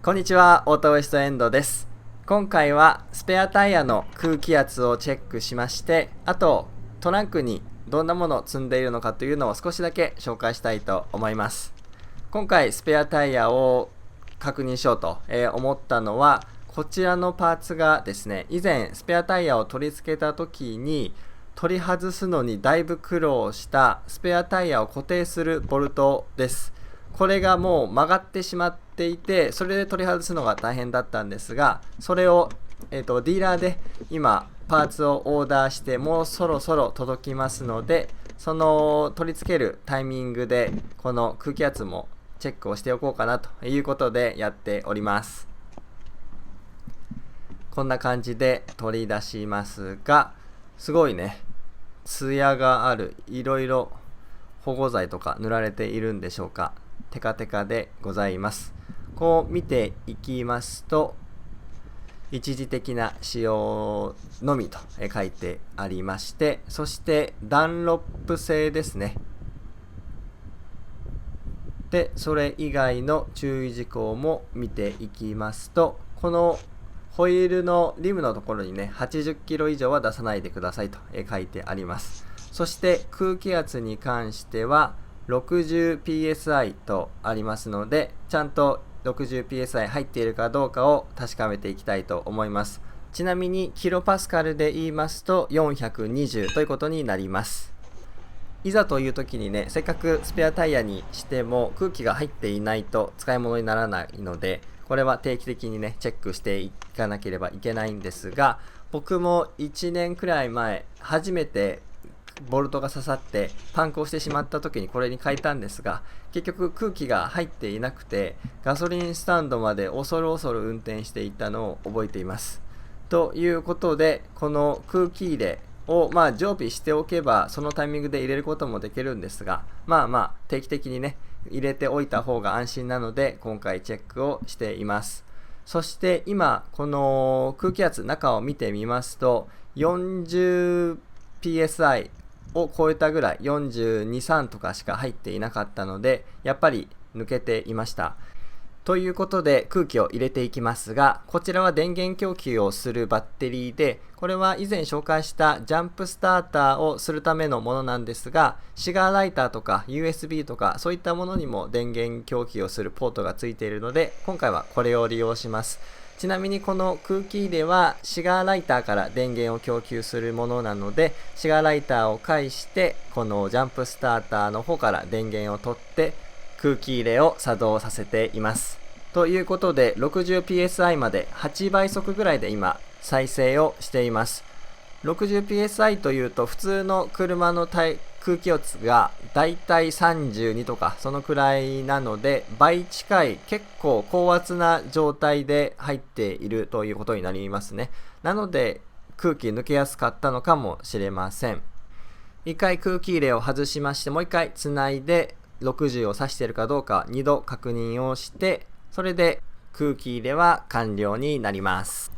こんにちは、オートウエストエンドです。今回はスペアタイヤの空気圧をチェックしまして、あとトランクにどんなものを積んでいるのかというのを少しだけ紹介したいと思います。今回スペアタイヤを確認しようと思ったのは、こちらのパーツがですね、以前スペアタイヤを取り付けた時に取り外すのにだいぶ苦労したスペアタイヤを固定するボルトです。これがもう曲がってしまっていて、それで取り外すのが大変だったんですが、それを、ディーラーで今パーツをオーダーして、もうそろそろ届きますので、その取り付けるタイミングでこの空気圧もチェックをしておこうかなということでやっております。こんな感じで取り出しますが、すごいね、ツヤがある、いろいろ保護剤とか塗られているんでしょうか。テカテカでございます。こう見ていきますと、一時的な使用のみと書いてありまして、そしてダンロップ製ですね。で、それ以外の注意事項も見ていきますと、このホイールのリムのところにね、80キロ以上は出さないでくださいと書いてあります。そして空気圧に関しては60psi とありますので、ちゃんと 60psi 入っているかどうかを確かめていきたいと思います。ちなみにキロパスカルで言いますと420ということになります。いざという時にね、せっかくスペアタイヤにしても空気が入っていないと使い物にならないので、これは定期的にねチェックしていかなければいけないんですが、僕も1年くらい前初めてボルトが刺さってパンクをしてしまった時にこれに変えたんですが、結局空気が入っていなくてガソリンスタンドまで恐る恐る運転していたのを覚えています。ということで、この空気入れを常備しておけばそのタイミングで入れることもできるんですが、定期的にね入れておいた方が安心なので今回チェックをしています。そして今この空気圧中を見てみますと 40psi を超えたぐらい42、3とかしか入っていなかったので、やっぱり抜けていました。ということで空気を入れていきますが、こちらは電源供給をするバッテリーで、これは以前紹介したジャンプスターターをするためのものなんですが、シガーライターとか USB とかそういったものにも電源供給をするポートがついているので、今回はこれを利用します。ちなみにこの空気入れはシガーライターから電源を供給するものなので、シガーライターを介してこのジャンプスターターの方から電源を取って空気入れを作動させています。ということで 60psi まで8倍速ぐらいで今再生をしています。60psi というと普通の車の空気圧がだいたい32とかそのくらいなので、倍近い結構高圧な状態で入っているということになりますね。なので空気抜けやすかったのかもしれません。一回空気入れを外しまして、もう一回つないで60を指しているかどうか2度確認をして、それで空気入れは完了になります。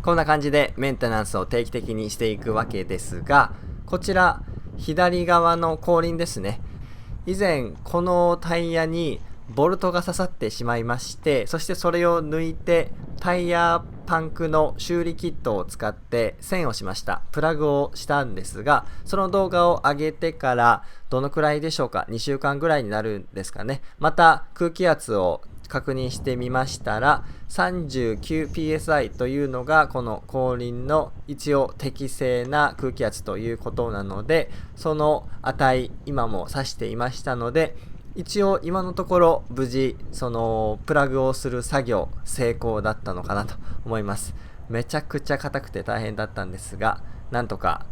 こんな感じでメンテナンスを定期的にしていくわけですが、こちら左側の後輪ですね。以前このタイヤにボルトが刺さってしまいまして、そしてそれを抜いてタイヤパンクの修理キットを使って栓をしました。プラグをしたんですが、その動画を上げてからどのくらいでしょうか、2週間ぐらいになるんですかね。また空気圧を確認してみましたら 39psi というのがこの後輪の一応適正な空気圧ということなので、その値今も指していましたので、一応今のところ無事そのプラグをする作業成功だったのかなと思います。めちゃくちゃ硬くて大変だったんですが、なんとか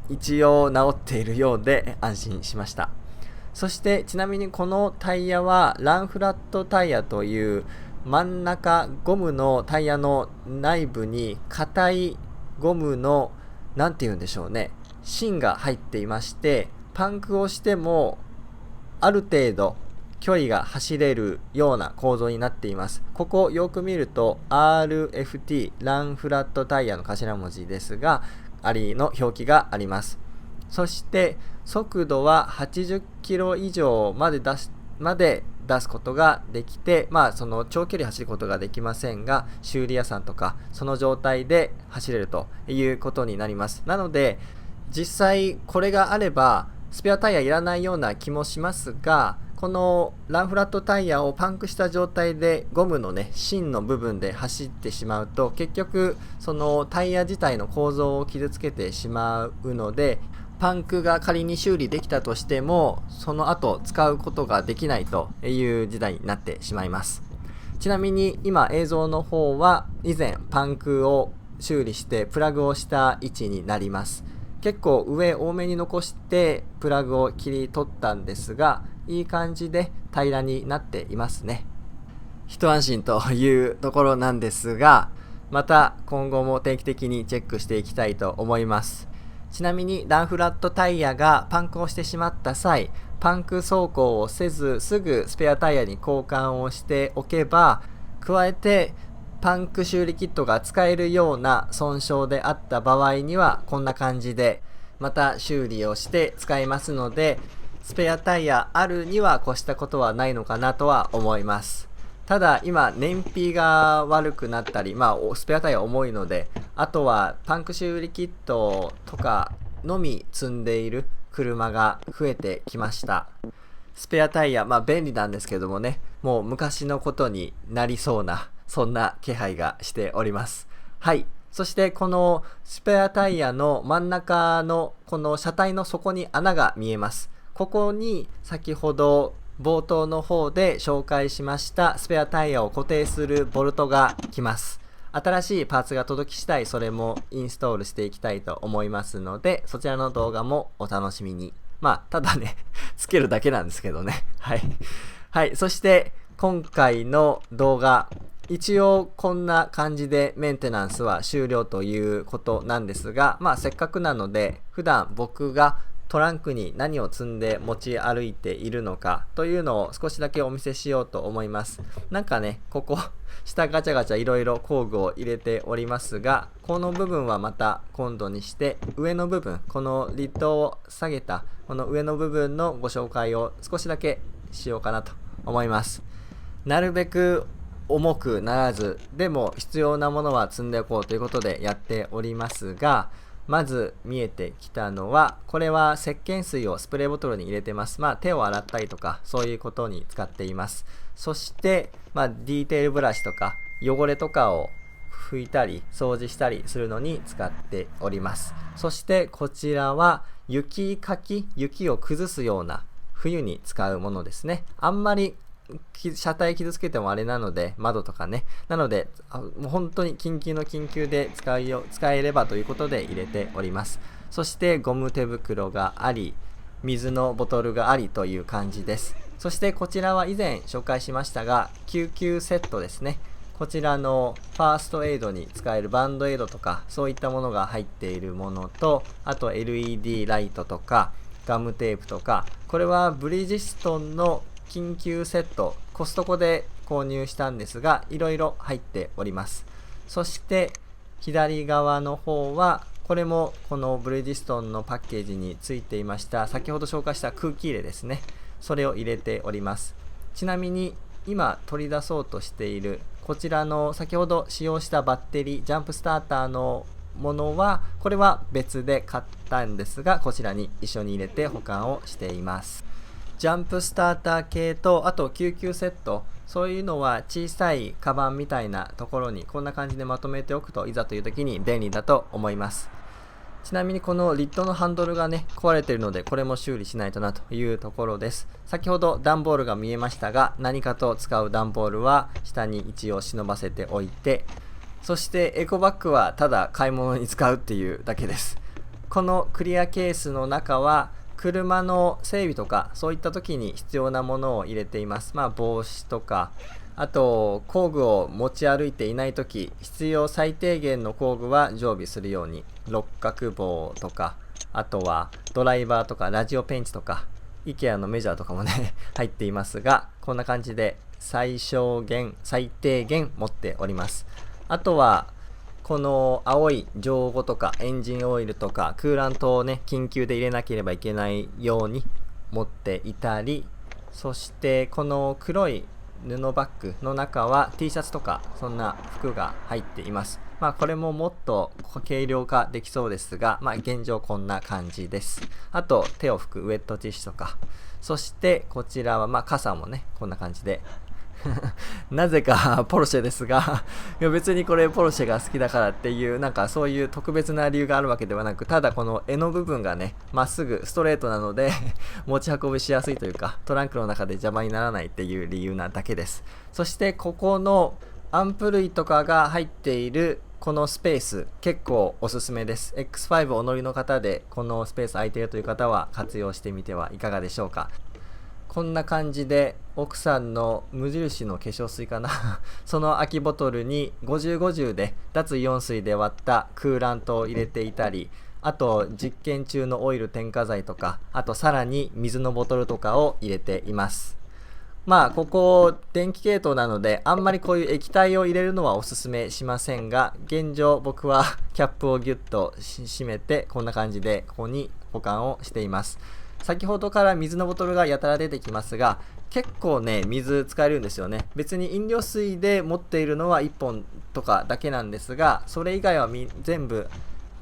一応治っているようで安心しました。そしてちなみにこのタイヤはランフラットタイヤという真ん中ゴムのタイヤの内部に硬いゴムのなんて言うんでしょうね、芯が入っていまして、パンクをしてもある程度距離が走れるような構造になっています。ここよく見ると RFT ランフラットタイヤの頭文字ですが、ありの表記があります。そして速度は80キロ以上まで出すことができて、その長距離走ることができませんが、修理屋さんとかその状態で走れるということになります。なので実際これがあればスペアタイヤいらないような気もしますが、このランフラットタイヤをパンクした状態でゴムのね芯の部分で走ってしまうと、結局そのタイヤ自体の構造を傷つけてしまうので、パンクが仮に修理できたとしてもその後使うことができないという事態になってしまいます。ちなみに今映像の方は以前パンクを修理してプラグをした位置になります。結構上多めに残してプラグを切り取ったんですが、いい感じで平らになっていますね。一安心というところなんですが、また今後も定期的にチェックしていきたいと思います。ちなみにランフラットタイヤがパンクをしてしまった際、パンク走行をせずすぐスペアタイヤに交換をしておけば、加えてパンク修理キットが使えるような損傷であった場合にはこんな感じでまた修理をして使えますので、スペアタイヤあるには越したことはないのかなとは思います。ただ今燃費が悪くなったり、スペアタイヤ重いので、あとはパンク修理キットとかのみ積んでいる車が増えてきました。スペアタイヤ、便利なんですけどもね、もう昔のことになりそうなそんな気配がしております。はい。そしてこのスペアタイヤの真ん中のこの車体の底に穴が見えます。ここに先ほど冒頭の方で紹介しましたスペアタイヤを固定するボルトが来ます。新しいパーツが届き次第それもインストールしていきたいと思いますので、そちらの動画もお楽しみに。ただねつけるだけなんですけどね。はい。はい。そして今回の動画、一応こんな感じでメンテナンスは終了ということなんですが、せっかくなので普段僕がトランクに何を積んで持ち歩いているのかというのを少しだけお見せしようと思います。なんかね、ここ下ガチャガチャいろいろ工具を入れておりますが、この部分はまた今度にして、上の部分、このリッドを下げたこの上の部分のご紹介を少しだけしようかなと思います。なるべく重くならず、でも必要なものは積んでおこうということでやっておりますが、まず見えてきたのは、これは石鹸水をスプレーボトルに入れてます。手を洗ったりとかそういうことに使っています。そしてディーテールブラシとか汚れとかを拭いたり掃除したりするのに使っております。そしてこちらは雪かき、雪を崩すような冬に使うものですね。あんまり車体傷つけてもあれなので、窓とかね、なのでもう本当に緊急の緊急で使えればということで入れております。そしてゴム手袋があり、水のボトルがありという感じです。そしてこちらは以前紹介しましたが、救急セットですね。こちらのファーストエイドに使えるバンドエイドとかそういったものが入っているものと、あと LED ライトとかガムテープとか、これはブリヂストンの緊急セット、コストコで購入したんですが、いろいろ入っております。そして左側の方は、これもこのブリヂストンのパッケージについていました先ほど紹介した空気入れですね。それを入れております。ちなみに今取り出そうとしているこちらの先ほど使用したバッテリー、ジャンプスターターのものは、これは別で買ったんですが、こちらに一緒に入れて保管をしています。ジャンプスターター系と、あと救急セット、そういうのは小さいカバンみたいなところにこんな感じでまとめておくと、いざという時に便利だと思います。ちなみにこのリッドのハンドルがね壊れているので、これも修理しないとなというところです。先ほど段ボールが見えましたが、何かと使う段ボールは下に一応忍ばせておいて、そしてエコバッグはただ買い物に使うっていうだけです。このクリアケースの中は車の整備とかそういった時に必要なものを入れています。帽子とか、あと工具を持ち歩いていない時、必要最低限の工具は常備するように、六角棒とか、あとはドライバーとかラジオペンチとか IKEA のメジャーとかもね入っていますが、こんな感じで最小限最低限持っております。あとはこの青い錠後とかエンジンオイルとかクーラントをね緊急で入れなければいけないように持っていたり、そしてこの黒い布バッグの中は T シャツとかそんな服が入っています。これももっと軽量化できそうですが、現状こんな感じです。あと手を拭くウェットティッシュとか、そしてこちらは傘もねこんな感じでなぜかポルシェですがいや別にこれポルシェが好きだからっていうそういう特別な理由があるわけではなく、ただこの柄の部分がねまっすぐストレートなので持ち運びしやすいというか、トランクの中で邪魔にならないっていう理由なだけです。そしてここのアンプ類とかが入っているこのスペース結構おすすめです。 X5 お乗りの方でこのスペース空いているという方は活用してみてはいかがでしょうか。こんな感じで奥さんの無印の化粧水かなその空きボトルに50/50で脱イオン水で割ったクーラントを入れていたり、あと実験中のオイル添加剤とか、あとさらに水のボトルとかを入れています。ここ電気系統なのであんまりこういう液体を入れるのはおすすめしませんが、現状僕はキャップをギュッと締めてこんな感じでここに保管をしています。先ほどから水のボトルがやたら出てきますが、結構ね水使えるんですよね。別に飲料水で持っているのは1本とかだけなんですが、それ以外は全部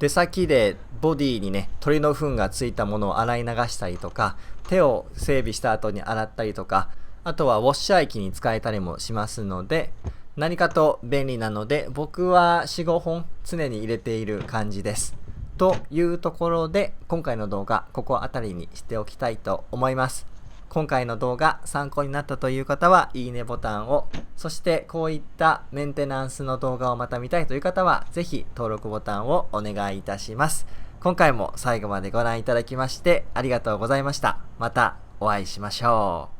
出先でボディにね鳥の糞がついたものを洗い流したりとか、手を整備した後に洗ったりとか、あとはウォッシャー液に使えたりもしますので、何かと便利なので僕は 4,5 本常に入れている感じです。というところで今回の動画ここあたりにしておきたいと思います。今回の動画参考になったという方はいいねボタンを、そしてこういったメンテナンスの動画をまた見たいという方はぜひ登録ボタンをお願いいたします。今回も最後までご覧いただきましてありがとうございました。またお会いしましょう。